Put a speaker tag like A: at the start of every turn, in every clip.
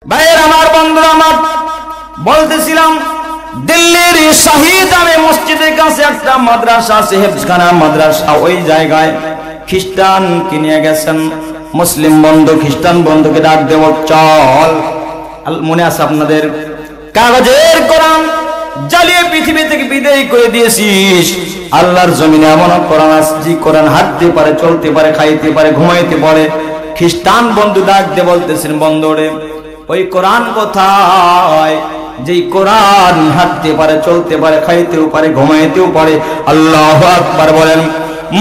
A: ভাইয়ের আমার, বন্ধুরা আমার, বলতেছিলাম দিল্লির শহীদ আমি মসজিদের কাছে একটা মাদ্রাসা আছে, হেফজখানা মাদ্রাসা। ওই জায়গায় খ্রিস্টান কিনে গেছেন মুসলিম বন্ধু, খ্রিস্টান বন্ধুকে ডাক দেব, চল। মনে আছে আপনাদের, কাগজের কোরআন জ্বালিয়ে পৃথিবী থেকে বিদায় করে দিয়েছিস। আল্লাহর জমিনে এমন কোরআন আছে যে কোরআন হাঁটতে পারে, চলতে পারে, খাইতে পারে, ঘুমাইতে পারে। খ্রিস্টান বন্ধু ডাক দিয়ে বলতেছেন, বন্ধুরে ওই কোরআন কোথায় যেই কোরআন হাঁটতে পারে, চলতে পারে, খাইতেও পারে, ঘুমাইতেও পারে? আল্লাহু আকবার বলেন।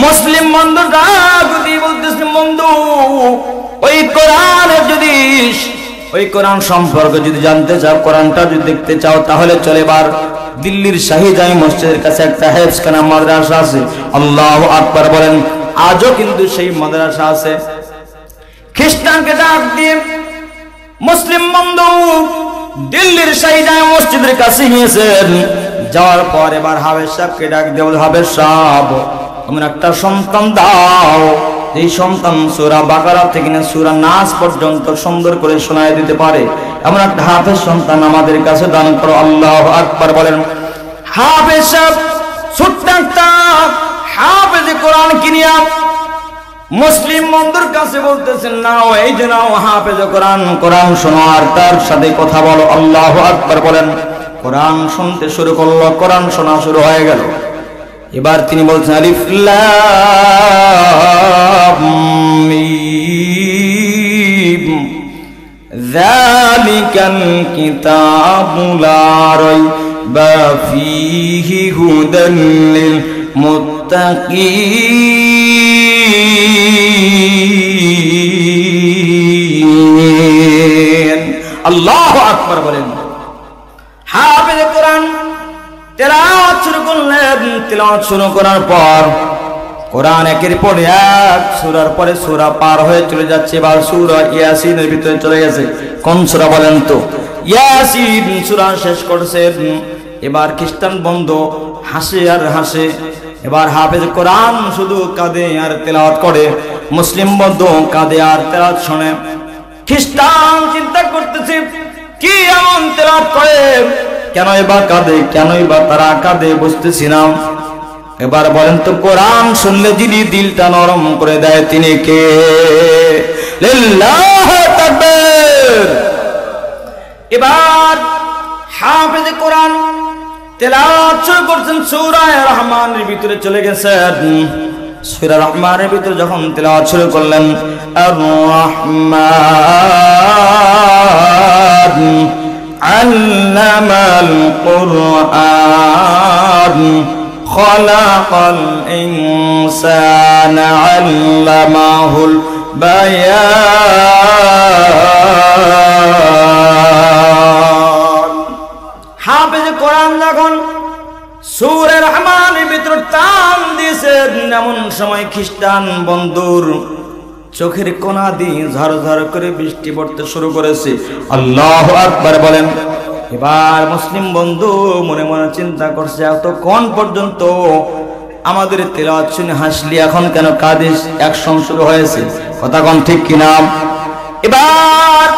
A: মুসলিম বন্ধু ডাক দিয়ে বলতেছেন, বন্ধু ওই কোরআনের যদি, ওই কোরআন সম্পর্কে যদি জানতে চাও, কোরআনটা যদি দেখতে চাও, তাহলে চলে এবার দিল্লির শাহী জামি মসজিদের কাছে একটা হেফজখানা মাদ্রাসা আছে। আল্লাহু আকবার বলেন। আজও কিন্তু সেই মাদ্রাসা আছে। খ্রিস্টানকে ডাক দিয়ে মুসলিম বন্ধু দিল্লির শাহী জামি মসজিদের কাছে গিয়েছেন। যাওয়ার পর এবার হাফেজ সাহেবকে ডাক দিয়ে বলে, হাফেজ সাহেব তোমরা একটা সন্তান দাও, এই সন্তান সূরা বাকারা থেকে না সূরা নাস পর্যন্ত সুন্দর করে শোনায় দিতে পারে, এমন একটা হাফেজ সন্তান আমাদের কাছে দান করো। আল্লাহু আকবার বলেন। হাফেজ সাহেব ছোট্ট একটা হাফেজ কোরআন কিনিয়া মুসলিম বন্ধুর কাছে বলতেছেন, নাও এই যে নাও হাফেজ কোরআন, কোরআন শোনো আর তার সাথে কথা বলো। আল্লাহু আকবার বলেন। কোরআন শুনতে শুরু করলো, কোরআন শোনা শুরু হয়ে গেল। এবার তিনি বলছেন, আলিফ লাম মিম যালিকাল কিতাবু লা রাইবা ফীহি হুদাল লিল মুত্তাকিন। আল্লাহু আকবার বলেন। হাফেজ কোরআন তেলাওয়াত শুরু করলেন। তেলাওয়াত শুরু করার পর কোরআন একের পর এক সূরার পরে সূরা পার হয়ে চলে যাচ্ছে। এবার সূরা ইয়াসিনের ভিতরে চলে গেছে। কোন সূরা বলেন তো? ইয়াসিন সূরা শেষ করেছেন। এবার খ্রিস্টান বন্ধু হাসে আর হাসে। এবার হাফেজ কোরআন শুধু কাঁদে আর তেলাওয়াত করে, মুসলিম বন্ধু কাঁদে আর তেলাওয়াত শোনে। খ্রিস্টান চিন্তা করতেছে, কি এমন তেলাওয়াত করে, কেনই বা কাঁদে, কেনই বা তারা কাঁদে, বুঝতেছি না। এবার বলেন তো, কোরআন শুনলে যিনি দিলটা নরম করে দেয় তিনি কে? লিল্লাহু তাকবীর। এবার হাফেজ কোরআন তেলাওয়াত শুরু করছেন, সূরা রহমানের ভিতরে চলে গেছেন। সূরা রহমানের ভিতরে যখন তেলাওয়াত শুরু করলেন, আর রহমান আল্লামাল কুরআন খালাকাল ইনসানা আল্লামাহুল বায়ান। হাফেজ কোরআন যখন সূরা রহমানের ভিতর টান দিয়েছেন, এমন সময় খ্রিস্টান বন্ধুর চোখের কোনা দিয়ে ঝরঝর করে বৃষ্টি পড়তে শুরু করেছে। আল্লাহু আকবার বলেন। এবার মুসলিম বন্ধু মনে মনে চিন্তা করছে, এতক্ষণ পর্যন্ত আমাদের তেলাওয়াত শুনে হাসলি, এখন কেন কাঁদিস? অ্যাকশন শুরু হয়েছে। কথা কোন ঠিক কিনা? এবার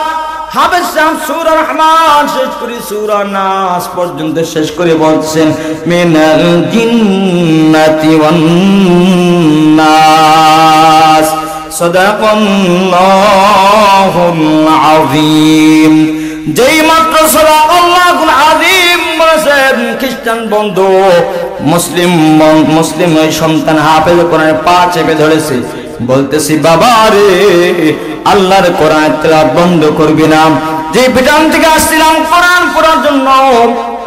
A: হাফেজ সাহেব সূরা রহমান শেষ করে সূরা নাস পর্যন্ত শেষ করে বলছেন, মিনাল জিন্নাতি ওয়ান নাস সাদাকাল্লাহুল আযীম। যেই মাত্র সাদাকাল্লাহুল আযীম বলেছেন, খ্রিস্টান বন্ধু মুসলিম ওই সন্তান হাফেজ কোরআনের পা চেপে ধরেছে। বলতেছি, বাবা রে, আল্লাহর কোরআন তেলাওয়াত বন্ধ করবি না। যে ব্রিটেন থেকে আসছিলাম কোরআন পড়ার জন্য,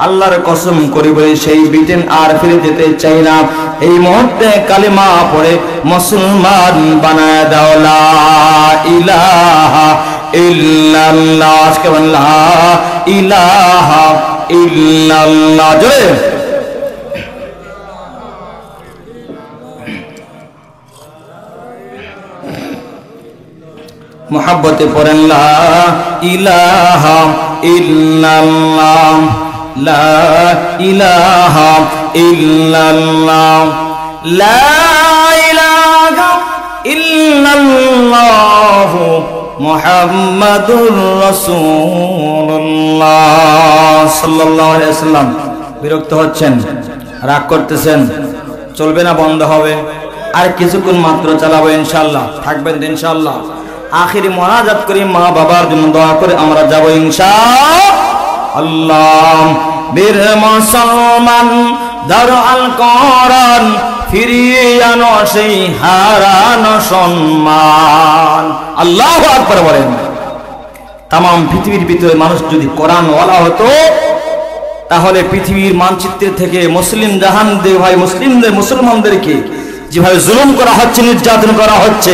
A: আল্লাহর কসম করি বলে সেই ব্রিটেন আর ফিরে যেতে চাই না। এই মুহূর্তে কালিমা পড়ে মুসলমান বানায় দাও। লা ইলাহা ইল্লাল্লাহ। আজকে লা ইলাহা ইল্লাল্লাহ। জয় মোহাব্বতে পড়েন, লা ইলাহা ইল্লাল্লাহ, লা ইলাহা ইল্লাল্লাহ, লা ইলাহা ইল্লাল্লাহ মুহাম্মাদুর রাসূলুল্লাহ সাল্লাল্লাহু আলাইহি ওয়াসাল্লাম। বিরক্ত হচ্ছেন, রাগ করতেছেন, চলবে না, বন্ধ হবে? আর কিছুক্ষণ মাত্র চালাবো ইনশাআল্লাহ। থাকবেন তো ইনশাআল্লাহ? আখিরি মোনাজাত করি, মা বাবার জন্য দোয়া করে আমরা যাব ইনশাআল্লাহ। বীর মুসলমান দারুল কোরআন ফিরিয়ে আনো সেই হারানো সম্মান। আল্লাহু আকবার বলেন। তাম পৃথিবীর ভিতরে মানুষ যদি কোরআন ওয়ালা হতো তাহলে পৃথিবীর মানচিত্র থেকে মুসলিম জাহান ভাই মুসলমানদেরকে যেভাবে জুলুম করা হচ্ছে, নির্যাতন করা হচ্ছে,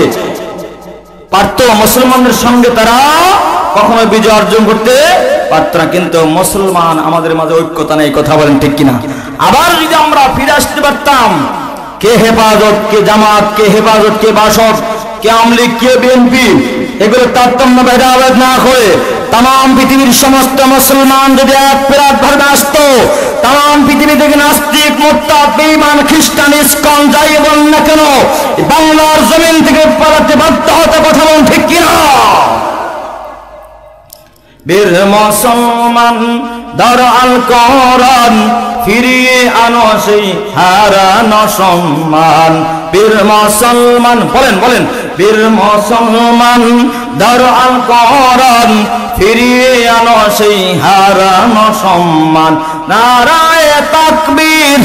A: পারত মুসলমানদের সঙ্গে তারা কখনো বিজয় অর্জন করতে পারত না। কিন্তু মুসলমান আমাদের মাঝে ঐক্যতা নেই, কথা বলেন ঠিক কিনা? আবার যদি আমরা ফিরে আসতে পারতাম, কে হেফাজত, কে জামাত, কে হেফাজত, কে বাসদ, কে আওয়ামী লীগ, কে বিএনপি, এগুলো তারতম্য ভেদাভেদ না করে তাম পৃথিবীর সমস্ত মুসলমান যদি এক বিরাট ভাবে আসতো, তাম পৃথিবী থেকে নাস্তিক, মুরতাদ, বেঈমান, খ্রিস্টান, ইসকন যাই বলেন না কেন, বাংলার জমিন থেকে পালাতে বাধ্য হতে, কথা বলেন ঠিক কিনা? বীর মুসলমান দারুল কোরআন ফিরিয়ে আনো সেই হারানো সম্মান। বীর মুসলমান বলেন বলেন, বীর মুসলমান দারুল কোরআন ফিরিয়ে আনো সেই হারানো সম্মান। নারায়ে তাকবীর,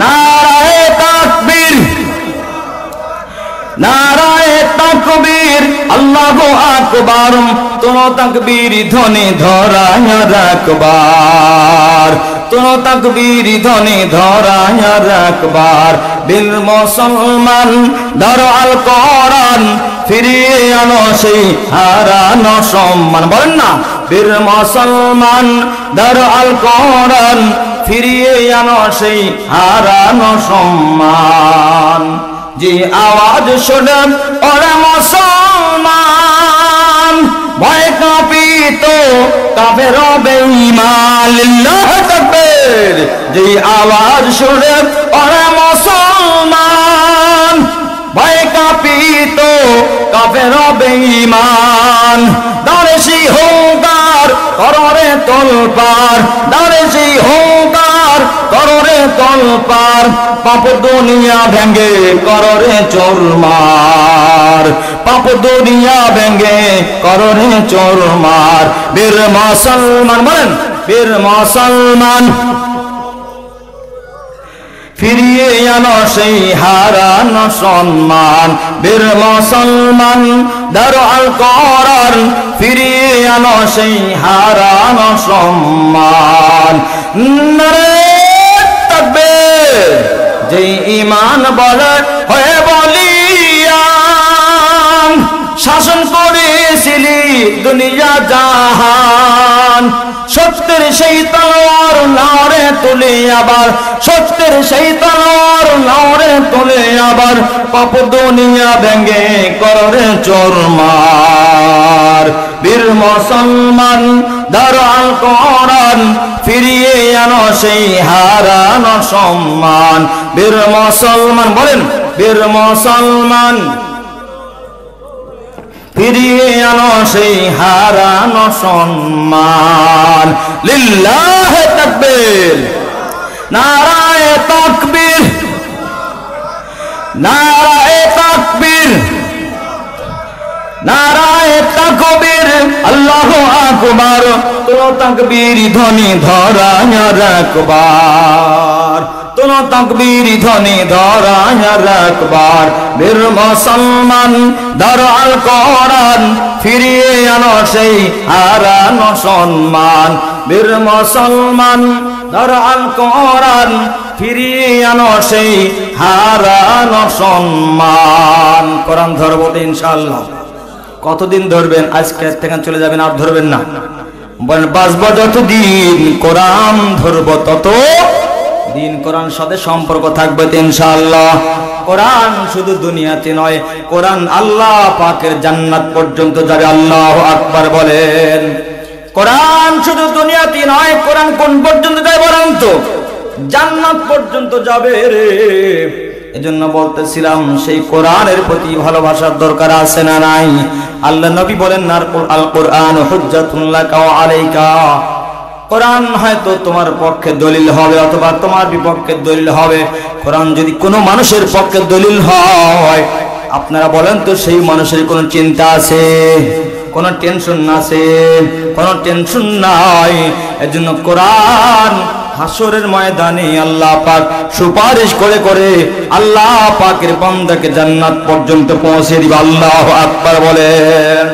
A: নারায়ে তাকবীর, নারায়ে তাকবীর, আল্লাহু আকবার। তোনো তাকবীর ধ্বনি ধরায় রাখবার, তোনো তাকবীর ধ্বনি ধরায় রাখবার। বীর মুসলমান দারুল কোরআন ফিরিয়ে আনো সেই হারানো সম্মান। বলেন না, বীর মুসলমান দারুল কোরআন ফিরিয়ে আনো সেই হারানো সম্মান। যে আওয়াজ শুনে ওরা মুসলমান ভয় কাঁপিত কাফের বেঈমান। লিল্লাহি তাকবীর। যে আওয়াজ শুনে ওরা মুসলমান ভয় কাঁপিত কাফের বেঈমান। দাঁড়ে সেই হুঙ্কার কররে তোলপার, দাঁড়ে সেই হুঙ্কার কররে তোলপার। পাপ দুনিয়া ভেঙ্গে কররে চোরমার, পাপ দুনিয়া ভেঙ্গে কররে চোরমার। বীর মুসলমান বলেন, বীর মুসলমান ফিরিয়ে আনো সেই হারানো সম্মান। বীর মুসলমান দারুল কোরআন ফিরিয়ে আনো সেই হারানো সম্মান। নারায়ে তাকবীর। যে ঈমান বলে হয়ে বলিয়ান শাসন করেছিলি দুনিয়া জাহান। সত্যের সেই তলোয়ার নাওরে তুলে আবার, সত্যের সেই তলোয়ার নাওরে তুলে আবার। পাপ দুনিয়া ভেঙ্গে কররে চোরমার। বীর মুসলমান দারুল কোরআন ফিরিয়ে আনো সেই হারানো সম্মান। বীর মুসলমান বলেন, বীর মুসলমান ফিরিয়ে আনো সেই হারানো সম্মান। লিল্লাহি তাকবীর। নারায়ে তাকবীর, নারায়ে তাকবীর, নারায়ে তাকবীর, আল্লাহু আকবার। তোনো তাকবীর ধ্বনি ধরায় রাখবার, তোনো তাকবীর ধ্বনি ধরায় রাখবার। বীর মুসলমান দারুল কোরআন ফিরিয়ে আনো সেই হারানো সম্মান। বীর মুসলমান দারুল কোরআন ফিরিয়ে আনো সেই হারানো সম্মান। কোরআন ধরবো তো ইনশাআল্লাহ। কতদিন ধরবেন? আজকে থেকে চলে যাবেন, আর ধরবেন না। বলেন, বাঁচবো যতদিন কোরআন ধরবো তত দিন কোরআন সাথে সম্পর্ক থাকবে ইনশাআল্লাহ। কোরআন শুধু দুনিয়াতে নয়, কোরআন আল্লাহ পাকের জান্নাত পর্যন্ত যাবে। আল্লাহু আকবার বলেন। কোরআন শুধু দুনিয়াতে নয়, কোরআন কোন পর্যন্ত যায় বলেন তো? জান্নাত পর্যন্ত যাবে রে। এজন্য বলতেছিলাম সেই কোরআনের প্রতি ভালোবাসার দরকার আছে না নাই? আল্লাহ নবী বলেন আল কোরআন হুজ্জাতুন লাকা ওয়া আলাইকা, কোরআন হয়তো তোমার পক্ষে দলিল হবে অথবা তোমার বিপক্ষে দলিল হবে। কোরআন যদি কোনো মানুষের পক্ষে দলিল হয়, আপনারা বলেন তো সেই মানুষের কোনো চিন্তা আছে? কোনো টেনশন আছে? কোনো টেনশন নাই। এজন্য কোরআন হাসরের ময়দানে আল্লাহ পাক সুপারিশ করে করে আল্লাহ পাকের বান্দাকে জান্নাত পর্যন্ত পৌঁছে দিবে। আল্লাহু আকবার বলেন।